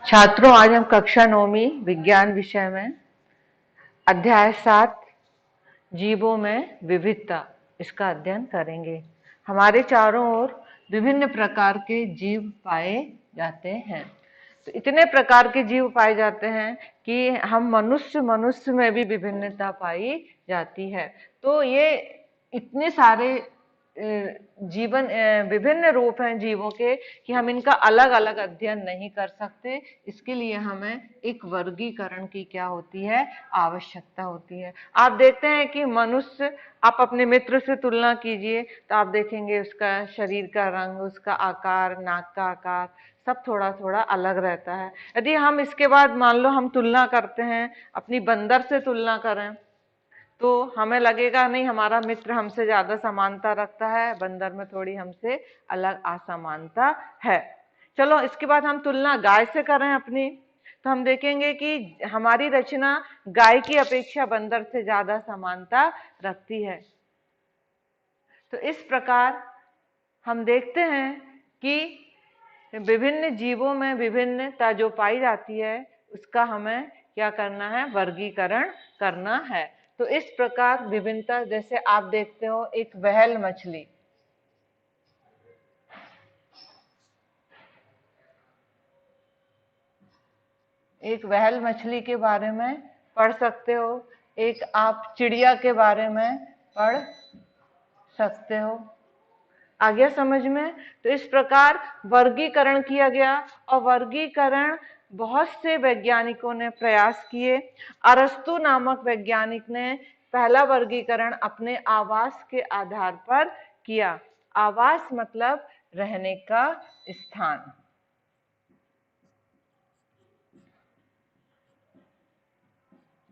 छात्रों, आज हम कक्षा 9वीं विज्ञान विषय में अध्याय 7 जीवों में विविधता इसका अध्ययन करेंगे। हमारे चारों ओर विभिन्न प्रकार के जीव पाए जाते हैं। तो इतने प्रकार के जीव पाए जाते हैं कि हम मनुष्य में भी विभिन्नता पाई जाती है। तो ये इतने सारे जीवन विभिन्न रूप हैं जीवों के कि हम इनका अलग अलग अध्ययन नहीं कर सकते। इसके लिए हमें एक वर्गीकरण की क्या होती है, आवश्यकता होती है। आप देखते हैं कि मनुष्य, आप अपने मित्र से तुलना कीजिए तो आप देखेंगे उसका शरीर का रंग, उसका आकार, नाक का आकार सब थोड़ा थोड़ा अलग रहता है। यदि हम इसके बाद मान लो हम तुलना करते हैं, अपनी बंदर से तुलना करें तो हमें लगेगा नहीं, हमारा मित्र हमसे ज्यादा समानता रखता है, बंदर में थोड़ी हमसे अलग असमानता है। चलो इसके बाद हम तुलना गाय से करें अपनी, तो हम देखेंगे कि हमारी रचना गाय की अपेक्षा बंदर से ज्यादा समानता रखती है। तो इस प्रकार हम देखते हैं कि विभिन्न जीवों में विभिन्नता जो पाई जाती है उसका हमें क्या करना है, वर्गीकरण करना है। तो इस प्रकार विभिन्नता, जैसे आप देखते हो एक व्हेल मछली, एक व्हेल मछली के बारे में पढ़ सकते हो, एक आप चिड़िया के बारे में पढ़ सकते हो। आ गया समझ में? तो इस प्रकार वर्गीकरण किया गया और वर्गीकरण बहुत से वैज्ञानिकों ने प्रयास किए। अरस्तु नामक वैज्ञानिक ने पहला वर्गीकरण अपने आवास के आधार पर किया। आवास मतलब रहने का स्थान।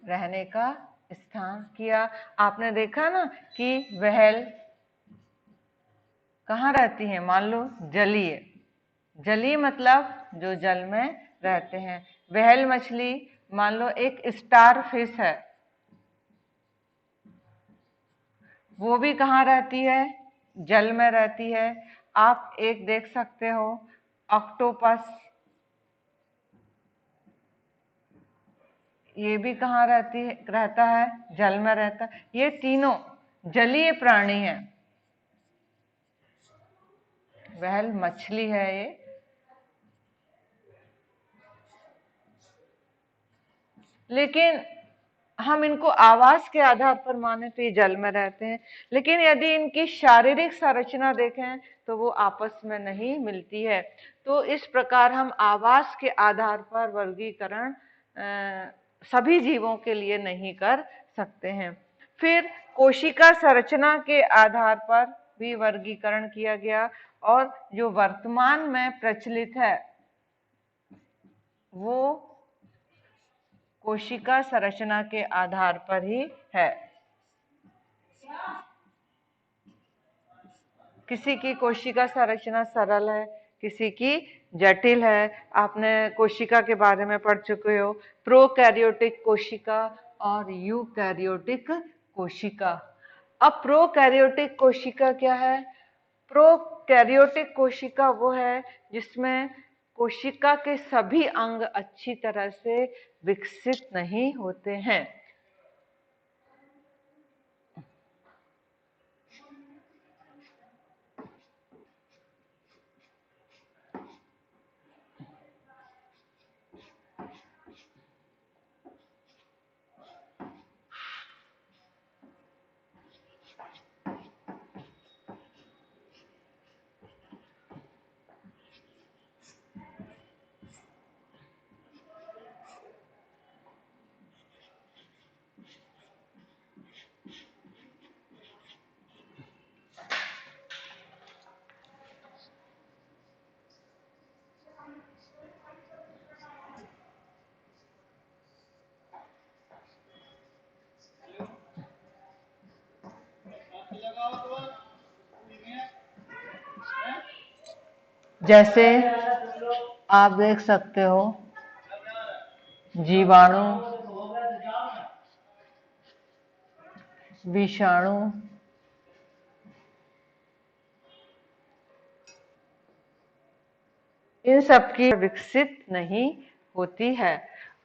रहने का स्थान किया। आपने देखा ना कि व्हेल कहाँ रहती हैं, मान लो जलीय। जलीय मतलब जो जल में रहते हैं। व्हेल मछली मान लो एक स्टार फिश है, वो भी कहाँ रहती है, जल में रहती है। आप एक देख सकते हो ऑक्टोपस, ये भी कहाँ रहता है, जल में रहता है। ये तीनों जलीय प्राणी हैं। व्हेल मछली है ये, लेकिन हम इनको आवास के आधार पर माने तो ये जल में रहते हैं। लेकिन यदि इनकी शारीरिक संरचना देखें तो वो आपस में नहीं मिलती है। तो इस प्रकार हम आवास के आधार पर वर्गीकरण सभी जीवों के लिए नहीं कर सकते हैं। फिर कोशिका संरचना के आधार पर भी वर्गीकरण किया गया, और जो वर्तमान में प्रचलित है वो कोशिका संरचना के आधार पर ही है। किसी की कोशिका संरचना सरल है, किसी की जटिल है। आपने कोशिका के बारे में पढ़ चुके हो, प्रोकैरियोटिक कोशिका और यूकैरियोटिक कोशिका। अब प्रोकैरियोटिक कोशिका क्या है? प्रोकैरियोटिक कोशिका वो है जिसमें कोशिका के सभी अंग अच्छी तरह से विकसित नहीं होते हैं। जैसे आप देख सकते हो जीवाणु, विषाणु, इन सब की विकसित नहीं होती है।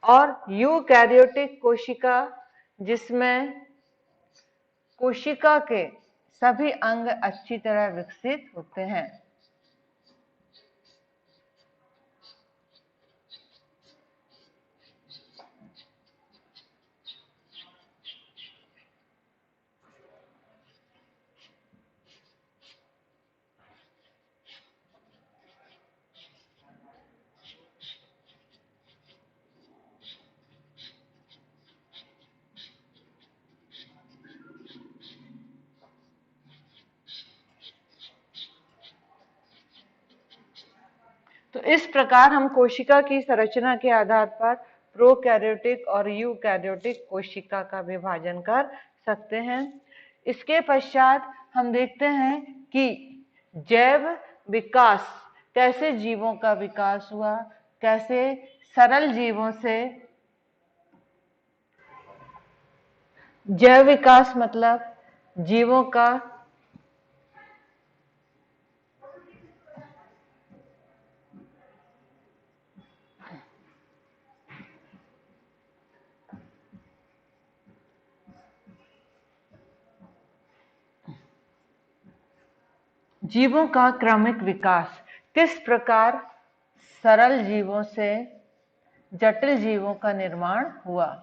और यूकैरियोटिक कोशिका, जिसमें कोशिका के सभी अंग अच्छी तरह विकसित होते हैं। तो इस प्रकार हम कोशिका की संरचना के आधार पर प्रोकैरियोटिक और यूकैरियोटिक कोशिका का विभाजन कर सकते हैं। इसके पश्चात हम देखते हैं कि जैव विकास, कैसे जीवों का विकास हुआ, कैसे सरल जीवों से, जैव विकास मतलब जीवों का जीवों का क्रमिक विकास, किस प्रकार सरल जीवों से जटिल जीवों का निर्माण हुआ।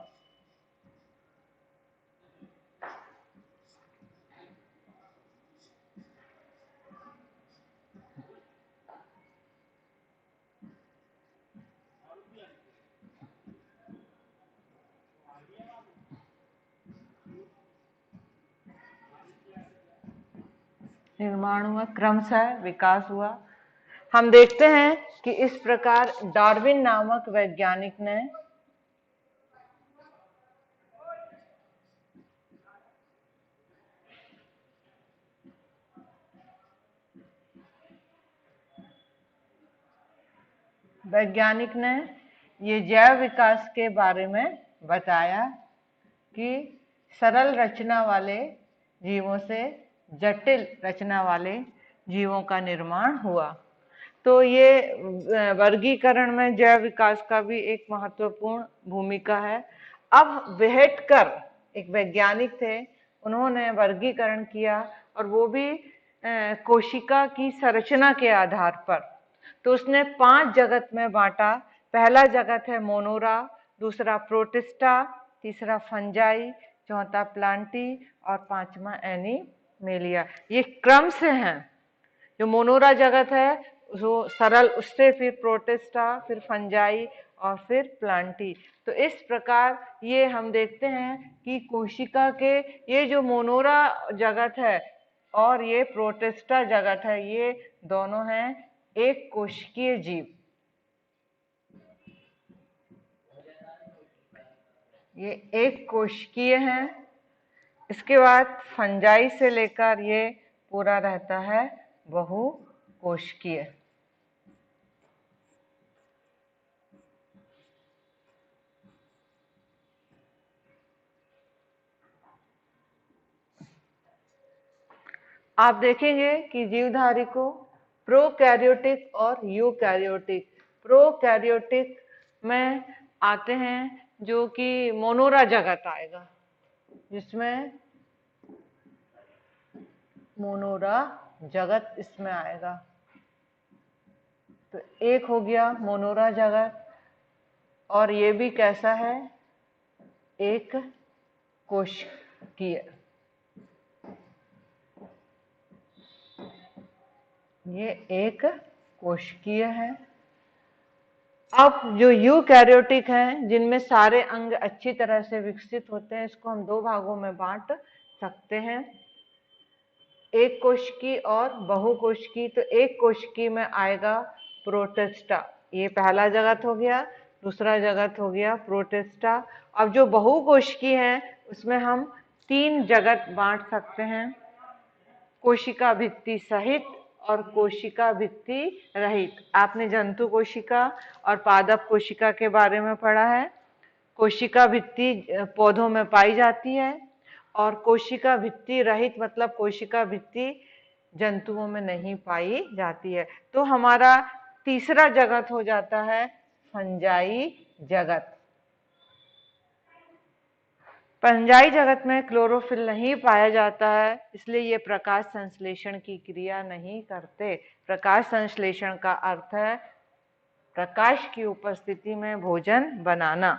निर्माण हुआ, क्रमशः विकास हुआ। हम देखते हैं कि इस प्रकार डार्विन नामक वैज्ञानिक ने ये जैव विकास के बारे में बताया कि सरल रचना वाले जीवों से जटिल रचना वाले जीवों का निर्माण हुआ। तो ये वर्गीकरण में जैव विकास का भी एक महत्वपूर्ण भूमिका है। अब व्हिटेकर एक वैज्ञानिक थे, उन्होंने वर्गीकरण किया और वो भी कोशिका की संरचना के आधार पर। तो उसने 5 जगत में बांटा। पहला जगत है मोनोरा, दूसरा प्रोटिस्टा, तीसरा फंजाई, चौथा प्लांटी और 5वां एनिमेलिया। ये क्रम से हैं। जो मोनोरा जगत है जो सरल, उससे फिर प्रोटिस्टा, फिर फंजाई और फिर प्लांटी। तो इस प्रकार ये हम देखते हैं कि कोशिका के ये जो मोनोरा जगत है और ये प्रोटिस्टा जगत है, ये दोनों हैं एक कोशिकीय जीव। ये एक कोशिकीय है। इसके बाद फंजाई से लेकर ये पूरा रहता है बहुकोशिकीय। आप देखेंगे कि जीवधारी को प्रोकैरियोटिक और यूकैरियोटिक, प्रोकैरियोटिक में आते हैं जो कि मोनोरा जगत आएगा, जिसमें मोनोरा जगत इसमें आएगा। तो एक हो गया मोनोरा जगत, और ये भी कैसा है, एक कोशिकीय। ये एक कोशिकीय है। अब जो यूकैरियोटिक हैं, जिनमें सारे अंग अच्छी तरह से विकसित होते हैं, इसको हम 2 भागों में बांट सकते हैं, एक कोशिकी और बहुकोशिकी। तो एक कोशिकी में आएगा प्रोटिस्टा, ये पहला जगत हो गया। दूसरा जगत हो गया प्रोटिस्टा। अब जो बहुकोशिकी है उसमें हम 3 जगत बांट सकते हैं, कोशिका भित्ति सहित और कोशिका भित्ति रहित। आपने जंतु कोशिका और पादप कोशिका के बारे में पढ़ा है। कोशिका भित्ति पौधों में पाई जाती है और कोशिका भित्ति रहित मतलब कोशिका भित्ति जंतुओं में नहीं पाई जाती है। तो हमारा तीसरा जगत हो जाता है फंजाई जगत। फंजाई जगत में क्लोरोफिल नहीं पाया जाता है, इसलिए ये प्रकाश संश्लेषण की क्रिया नहीं करते। प्रकाश संश्लेषण का अर्थ है प्रकाश की उपस्थिति में भोजन बनाना।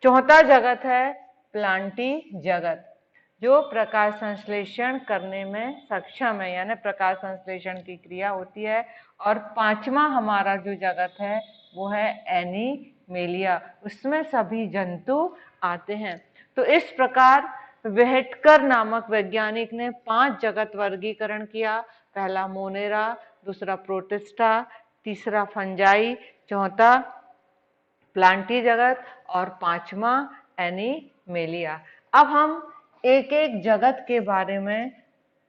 चौथा जगत है प्लांटी जगत, जो प्रकाश संश्लेषण करने में सक्षम है, यानी प्रकाश संश्लेषण की क्रिया होती है। और पांचवा हमारा जो जगत है वो है एनिमेलिया, उसमें सभी जंतु आते हैं। तो इस प्रकार वेहटकर नामक वैज्ञानिक ने 5 जगत वर्गीकरण किया। पहला मोनेरा, दूसरा प्रोटिस्टा, तीसरा फंजाई, चौथा प्लांटी जगत और पांचवा एनिमेलिया। अब हम एक एक जगत के बारे में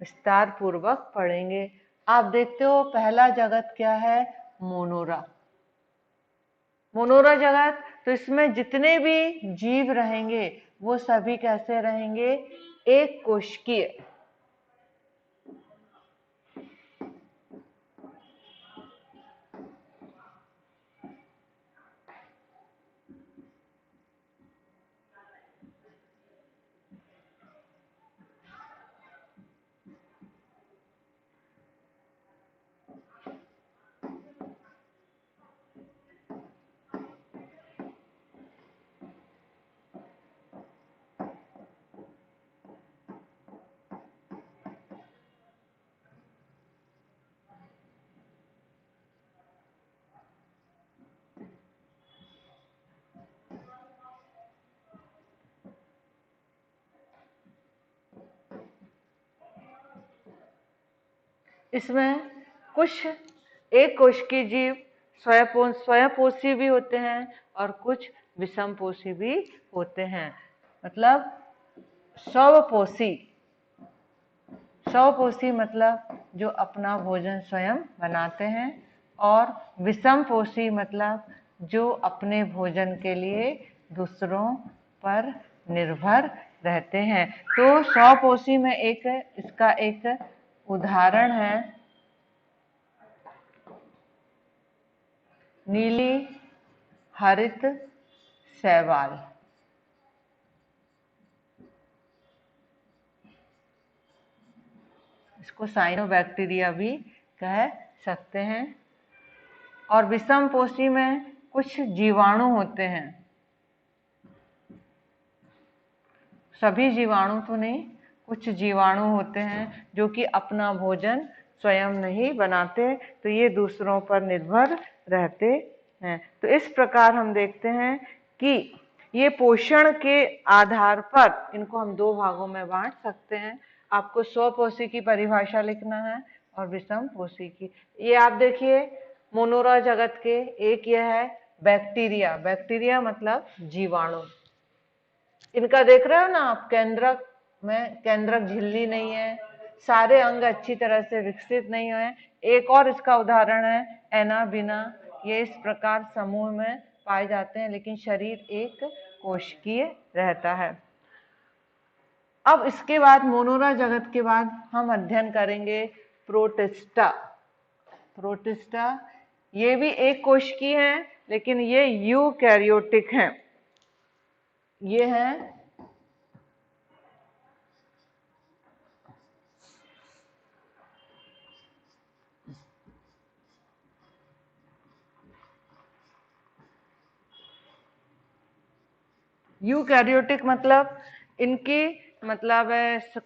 विस्तार पूर्वक पढ़ेंगे। आप देखते हो पहला जगत क्या है? मोनोरा। मोनोरा जगत, तो इसमें जितने भी जीव रहेंगे वो सभी कैसे रहेंगे? एक कोशिकीय। इसमें कुछ एक कोशिकीय जीव स्वयंपोषी भी होते हैं और कुछ विषमपोषी भी होते हैं। मतलब स्वपोषी, स्वपोषी मतलब जो अपना भोजन स्वयं बनाते हैं, और विषमपोषी मतलब जो अपने भोजन के लिए दूसरों पर निर्भर रहते हैं। तो स्वपोषी में एक इसका एक उदाहरण है नीली हरित शैवाल। इसको साइनोबैक्टीरिया भी कह सकते हैं। और विषमपोषी में कुछ जीवाणु होते हैं, सभी जीवाणु तो नहीं, कुछ जीवाणु होते हैं जो कि अपना भोजन स्वयं नहीं बनाते, तो ये दूसरों पर निर्भर रहते हैं। तो इस प्रकार हम देखते हैं कि ये पोषण के आधार पर इनको हम 2 भागों में बांट सकते हैं। आपको स्वपोषी की परिभाषा लिखना है और विषमपोषी की। ये आप देखिए मोनोरा जगत के एक यह है बैक्टीरिया। बैक्टीरिया मतलब जीवाणु। इनका देख रहे हो ना आप, केंद्रक में केंद्रक झिल्ली नहीं है, सारे अंग अच्छी तरह से विकसित नहीं हुए। एक और इसका उदाहरण है एनाबिना। ये इस प्रकार समूह में पाए जाते हैं, लेकिन शरीर एक कोशिकीय रहता है। अब इसके बाद मोनोरा जगत के बाद हम अध्ययन करेंगे प्रोटिस्टा। प्रोटिस्टा ये भी एक कोशिकीय है, लेकिन ये यूकैरियोटिक हैं। ये है यूकैरियोटिक, मतलब इनकी मतलब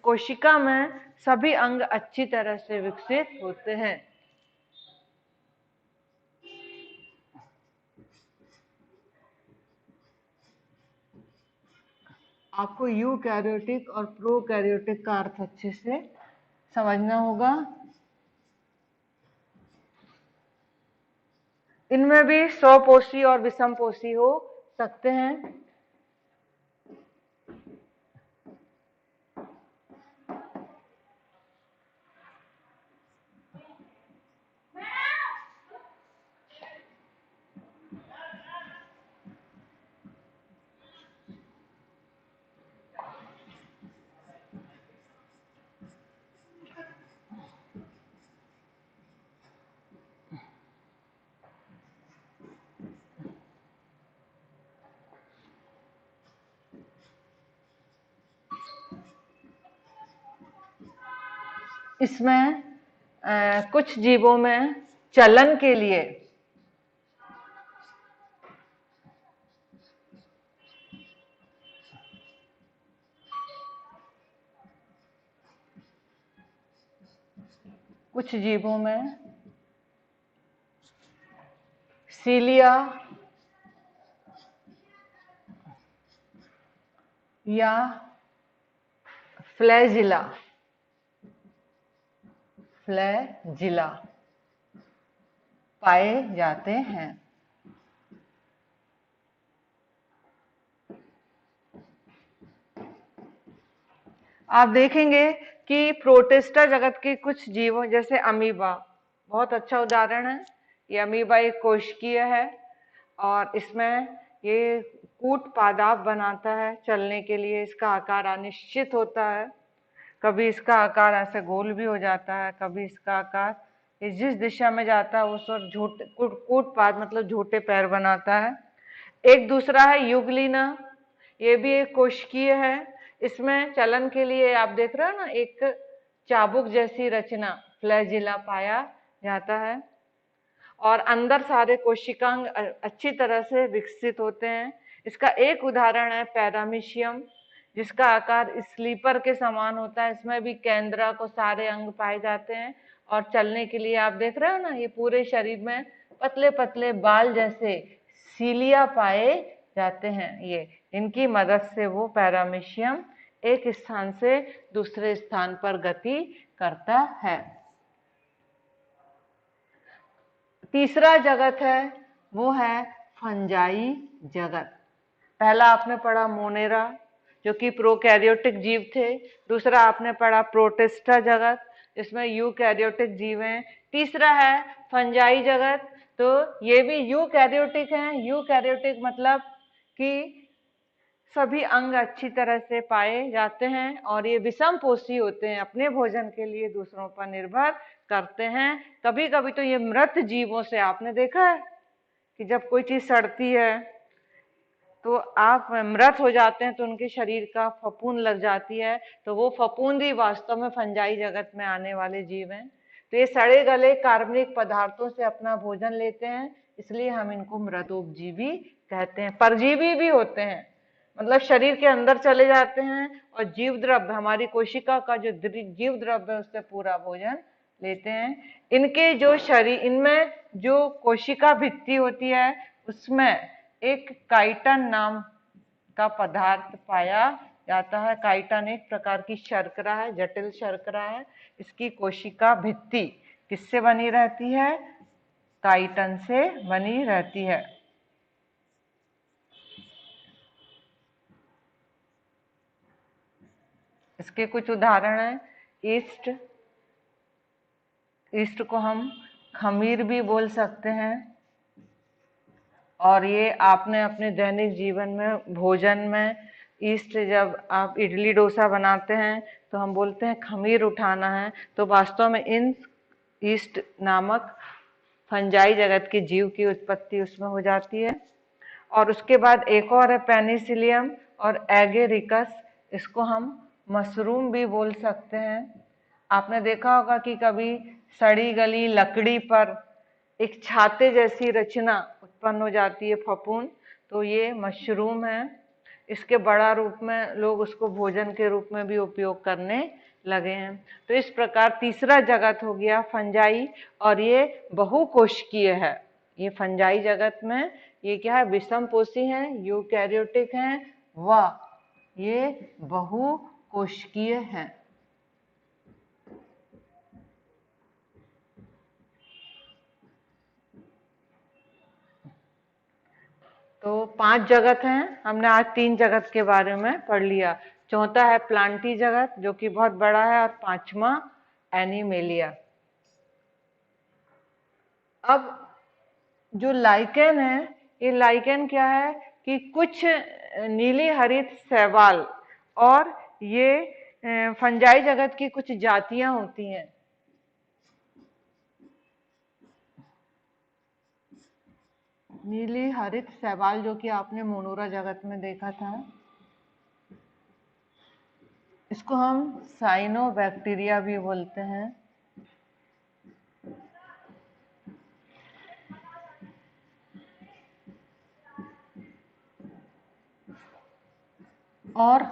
कोशिका में सभी अंग अच्छी तरह से विकसित होते हैं। आपको यूकैरियोटिक और प्रोकैरियोटिक का अर्थ अच्छे से समझना होगा। इनमें भी स्वपोषी और विषमपोषी हो सकते हैं। इसमें कुछ जीवों में चलन के लिए सीलिया या फ्लैजिला पाए जाते हैं। आप देखेंगे कि प्रोटिस्टा जगत के कुछ जीवों जैसे अमीबा बहुत अच्छा उदाहरण है। ये अमीबा एक कोशिकीय है और इसमें ये कूट पादाप बनाता है चलने के लिए। इसका आकार अनिश्चित होता है, कभी इसका आकार ऐसे गोल भी हो जाता है, कभी इसका आकार ये जिस दिशा में जाता है उस और कूट पाद मतलब झूठे पैर बनाता है। एक दूसरा है यूग्लिना, ये भी एक कोशिकीय है। इसमें चलन के लिए आप देख रहे हो ना, एक चाबुक जैसी रचना फ्लैजिला पाया जाता है और अंदर सारे कोशिकांग अच्छी तरह से विकसित होते हैं। इसका एक उदाहरण है पैरामीशियम, जिसका आकार स्लीपर के समान होता है। इसमें भी केंद्रा को सारे अंग पाए जाते हैं और चलने के लिए आप देख रहे हो ना, ये पूरे शरीर में पतले पतले बाल जैसे सीलिया पाए जाते हैं। ये इनकी मदद से वो पैरामीशियम एक स्थान से दूसरे स्थान पर गति करता है। तीसरा जगत है वो है फंजाई जगत। पहला आपने पढ़ा मोनेरा जो कि प्रोकैरियोटिक जीव थे। दूसरा आपने पढ़ा प्रोटिस्टा जगत, इसमें यूकैरियोटिक जीव हैं। तीसरा है फंजाई जगत, तो ये भी यूकैरियोटिक हैं। यूकैरियोटिक मतलब कि सभी अंग अच्छी तरह से पाए जाते हैं और ये विषमपोषी होते हैं, अपने भोजन के लिए दूसरों पर निर्भर करते हैं। कभी कभी तो ये मृत जीवों से, आपने देखा है कि जब कोई चीज सड़ती है तो आप मृत हो जाते हैं तो उनके शरीर का फफूंद लग जाती है, तो वो फफूंद ही वास्तव में फंजाई जगत में आने वाले जीव हैं। तो ये सड़े गले कार्बनिक पदार्थों से अपना भोजन लेते हैं, इसलिए हम इनको मृतोपजीवी कहते हैं। परजीवी भी होते हैं, मतलब शरीर के अंदर चले जाते हैं और जीव द्रव्य, हमारी कोशिका का जो जीव द्रव्य है उससे पूरा भोजन लेते हैं। इनके जो शरीर, इनमें जो कोशिका भित्ति होती है उसमें एक काइटन नाम का पदार्थ पाया जाता है। काइटन एक प्रकार की शर्करा है, जटिल शर्करा है। इसकी कोशिका भित्ति किससे बनी रहती है? काइटन से बनी रहती है। इसके कुछ उदाहरण हैं। ईस्ट को हम खमीर भी बोल सकते हैं और ये आपने अपने दैनिक जीवन में भोजन में ईस्ट, जब आप इडली डोसा बनाते हैं तो हम बोलते हैं खमीर उठाना है, तो वास्तव में इन ईस्ट नामक फंजाई जगत के जीव की उत्पत्ति उसमें हो जाती है। और उसके बाद एक और है पेनिसिलियम और एगेरिकस, इसको हम मशरूम भी बोल सकते हैं। आपने देखा होगा कि कभी सड़ी गली लकड़ी पर एक छाते जैसी रचना उत्पन्न हो जाती है, फफूंद, तो ये मशरूम है। इसके बड़ा रूप में लोग उसको भोजन के रूप में भी उपयोग करने लगे हैं। तो इस प्रकार तीसरा जगत हो गया फंजाई, और ये बहुकोशिकीय है। ये फंजाई जगत में ये क्या है? विषमपोषी हैं, यूकैरियोटिक हैं, व ये बहुकोशिकीय हैं। तो 5 जगत हैं, हमने आज 3 जगत के बारे में पढ़ लिया। चौथा है प्लांटी जगत जो कि बहुत बड़ा है, और 5वां एनिमेलिया। अब जो लाइकेन है, ये लाइकेन क्या है कि कुछ नीली हरित शैवाल और ये फंजाई जगत की कुछ जातियां होती हैं। नीली हरित शैवाल जो कि आपने मोनोरा जगत में देखा था, इसको हम साइनोबैक्टीरिया भी बोलते हैं। और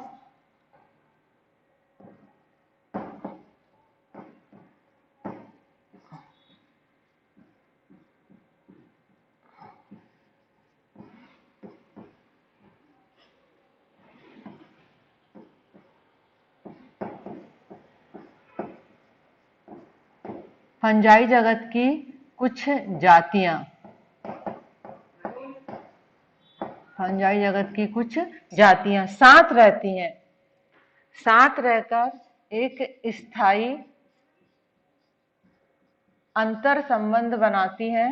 फंजाई जगत की कुछ जातियां, फंजाई जगत की कुछ जातियां साथ रहती हैं, साथ रहकर एक स्थायी अंतर संबंध बनाती हैं,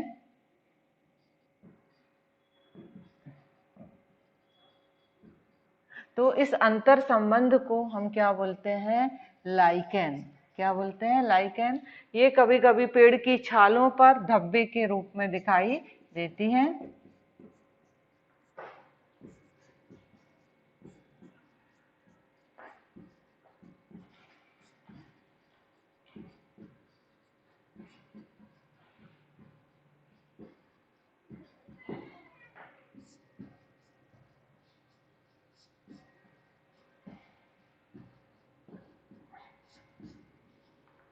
तो इस अंतर संबंध को हम क्या बोलते हैं? लाइकेन। क्या बोलते हैं? लाइकेन। ये कभी कभी पेड़ की छालों पर धब्बे के रूप में दिखाई देती हैं।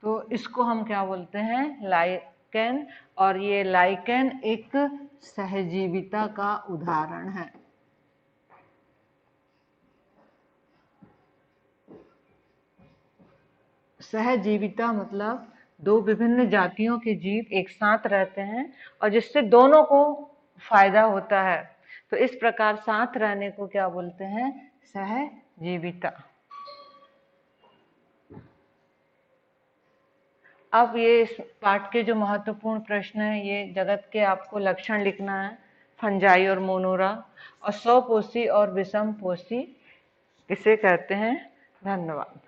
तो इसको हम क्या बोलते हैं? लाइकेन। और ये लाइकेन एक सहजीविता का उदाहरण है। सहजीविता मतलब दो विभिन्न जातियों के जीव एक साथ रहते हैं और जिससे दोनों को फायदा होता है। तो इस प्रकार साथ रहने को क्या बोलते हैं? सहजीविता। अब ये इस पाठ के जो महत्वपूर्ण प्रश्न है, ये जगत के आपको लक्षण लिखना है, फंजाई और मोनोरा, और स्वपोषी और विषम पोषी किसे कहते हैं। धन्यवाद।